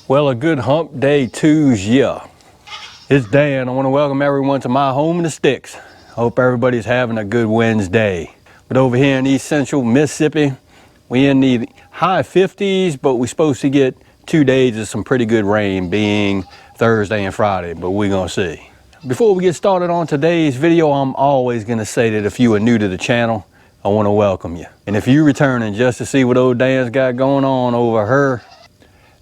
Well, a good hump day Tuesday. It's Dan. I want to welcome everyone to my home in the sticks. Hope everybody's having a good Wednesday. But over here in East Central Mississippi, we in the high 50s, but we're supposed to get 2 days of some pretty good rain, being Thursday and Friday, but we're gonna see. Before we get started on today's video, I'm always gonna say that if you are new to the channel, I want to welcome you. And if you're returning just to see what old Dan's got going on over her,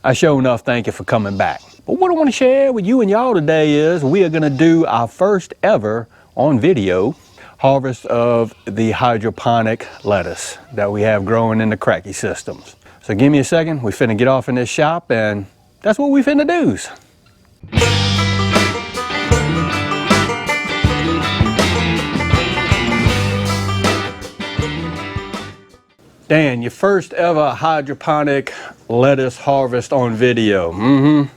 I sure enough thank you for coming back. But what I want to share with you and y'all today is we are going to do our first ever on video harvest of the hydroponic lettuce that we have growing in the Kratky systems. So give me a second, we finna get off in this shop and that's what we finna do. Dan, your first ever hydroponic lettuce harvest on video.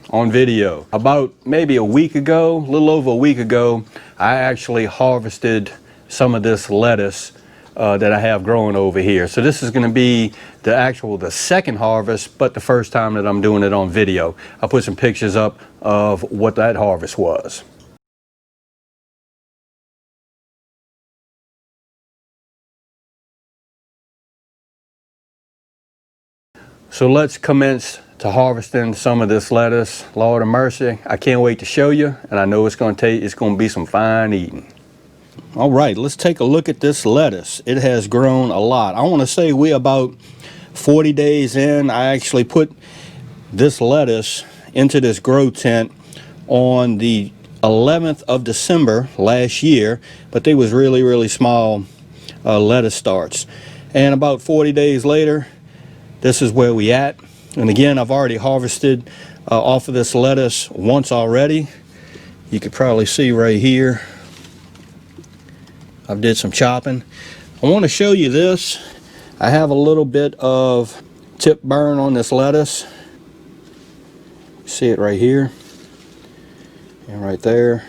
On video. About maybe a week ago, a little over a week ago, I actually harvested some of this lettuce that I have growing over here. So this is going to be the second harvest, but the first time that I'm doing it on video. I put some pictures up of what that harvest was. So let's commence to harvesting some of this lettuce. Lord of mercy, I can't wait to show you, and I know it's going to be some fine eating. All right, let's take a look at this lettuce. It has grown a lot. I want to say we're about 40 days in. I actually put this lettuce into this grow tent on the 11th of December last year, but they was really small lettuce starts. And about 40 days later, this is where we at. And again, I've already harvested off of this lettuce once already. You could probably see right here, I've did some chopping. I want to show you this. I have a little bit of tip burn on this lettuce. See it right here and right there.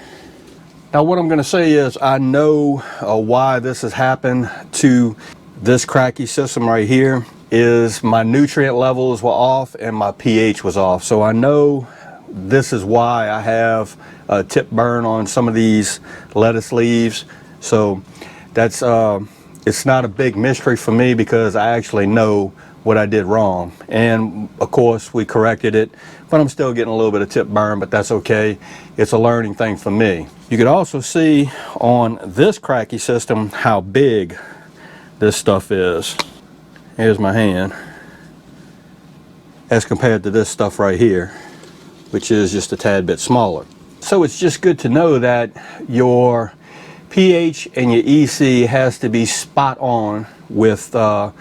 Now what I'm going to say is I know why this has happened to this Kratky system right here. Is my nutrient levels were off and my pH was off. So I know this is why I have a tip burn on some of these lettuce leaves. So that's it's not a big mystery for me because I actually know what I did wrong. And of course we corrected it, but I'm still getting a little bit of tip burn, but that's okay. It's a learning thing for me. You could also see on this Kratky system how big this stuff is. Here's my hand as compared to this stuff right here, which is just a tad bit smaller. So it's just good to know that your pH and your EC has to be spot on with the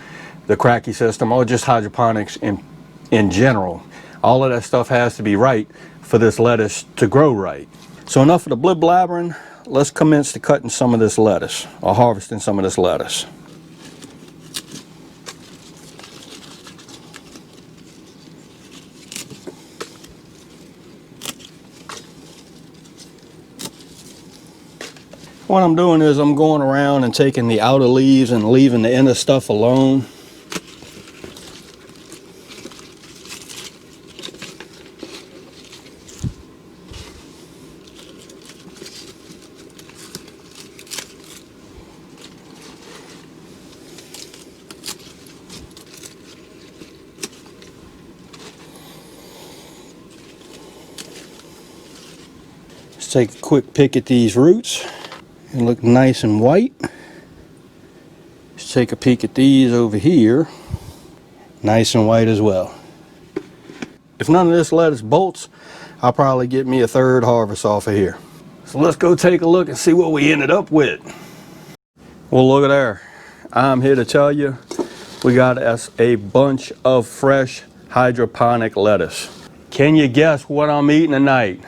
Kratky system or just hydroponics in general. All of that stuff has to be right for this lettuce to grow right. So enough of the blib blabbering. Let's commence to cutting some of this lettuce or harvesting some of this lettuce. What I'm doing is I'm going around and taking the outer leaves and leaving the inner stuff alone. Let's take a quick pick at these roots. They look nice and white. Let's take a peek at these over here. Nice and white as well. If none of this lettuce bolts, I'll probably get me a third harvest off of here. So let's go take a look and see what we ended up with. Well, look at there. I'm here to tell you we got us a bunch of fresh hydroponic lettuce. Can you guess what I'm eating tonight?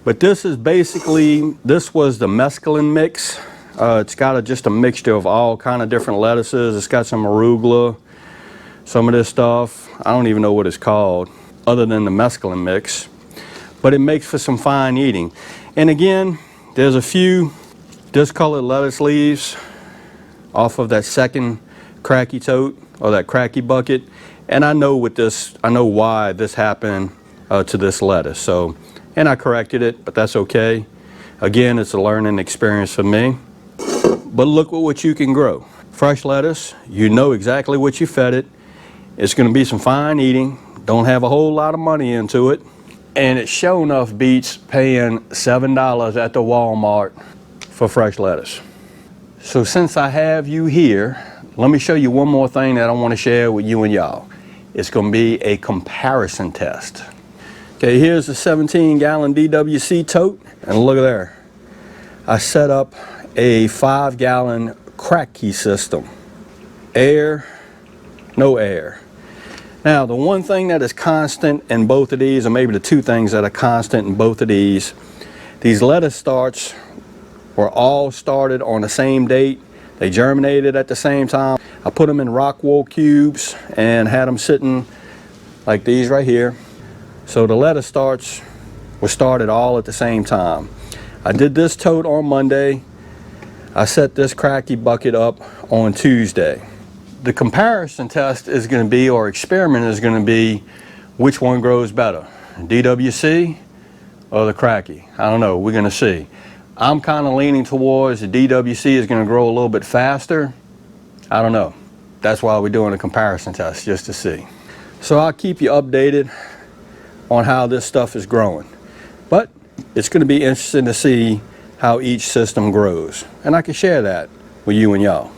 But this is basically, this was the mescaline mix. It's got just a mixture of all kind of different lettuces. It's got some arugula, some of this stuff. I don't even know what it's called other than the mescaline mix. But it makes for some fine eating. And again, there's a few discolored lettuce leaves off of that second Kratky tote or that Kratky bucket. And I know with this, I know why this happened to this lettuce. So, and I corrected it, but that's okay. Again, it's a learning experience for me. But look at what you can grow. Fresh lettuce, you know exactly what you fed it. It's going to be some fine eating. Don't have a whole lot of money into it. And it sure enough beats paying $7 at the Walmart for fresh lettuce. So since I have you here, let me show you one more thing that I want to share with you and y'all. It's going to be a comparison test. Okay, here's the 17-gallon DWC tote, and look at there. I set up a 5-gallon Kratky system. Air, no air. Now, the one thing that is constant in both of these, or maybe the two things that are constant in both of these lettuce starts were all started on the same date. They germinated at the same time. I put them in rock wool cubes and had them sitting like these right here. So the lettuce starts were started all at the same time. I did this tote on Monday. I set this Kratky bucket up on Tuesday. The comparison test is going to be, or experiment is going to be, which one grows better, DWC or the Kratky? I don't know, we're going to see. I'm kind of leaning towards the DWC is going to grow a little bit faster. I don't know. That's why we're doing a comparison test, just to see. So I'll keep you updated on how this stuff is growing. But it's going to be interesting to see how each system grows. And I can share that with you and y'all.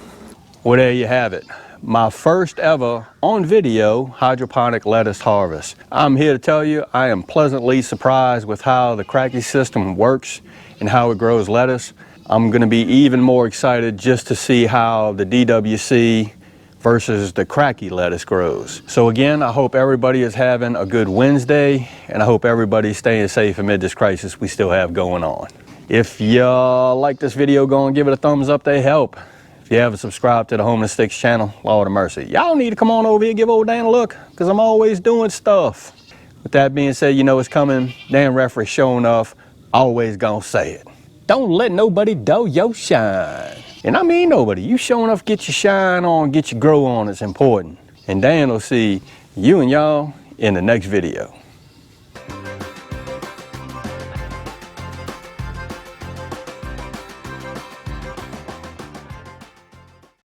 Well, there you have it. My first ever on video hydroponic lettuce harvest. I'm here to tell you I am pleasantly surprised with how the Kratky system works and how it grows lettuce. I'm going to be even more excited just to see how the DWC versus the Kratky lettuce grows. So again, I hope everybody is having a good Wednesday, and I hope everybody's staying safe amid this crisis we still have going on. If you like this video, go and give it a thumbs up, they help. If you haven't subscribed to the Home and Sticks channel, Lord of mercy, y'all need to come on over here, give old Dan a look, because I'm always doing stuff. With that being said, you know it's coming. Dan Referee showing off, always gonna say it. Don't let nobody dull your shine. And I mean nobody. You showing off, get your shine on, get your grow on, it's important. And Dan will see you and y'all in the next video.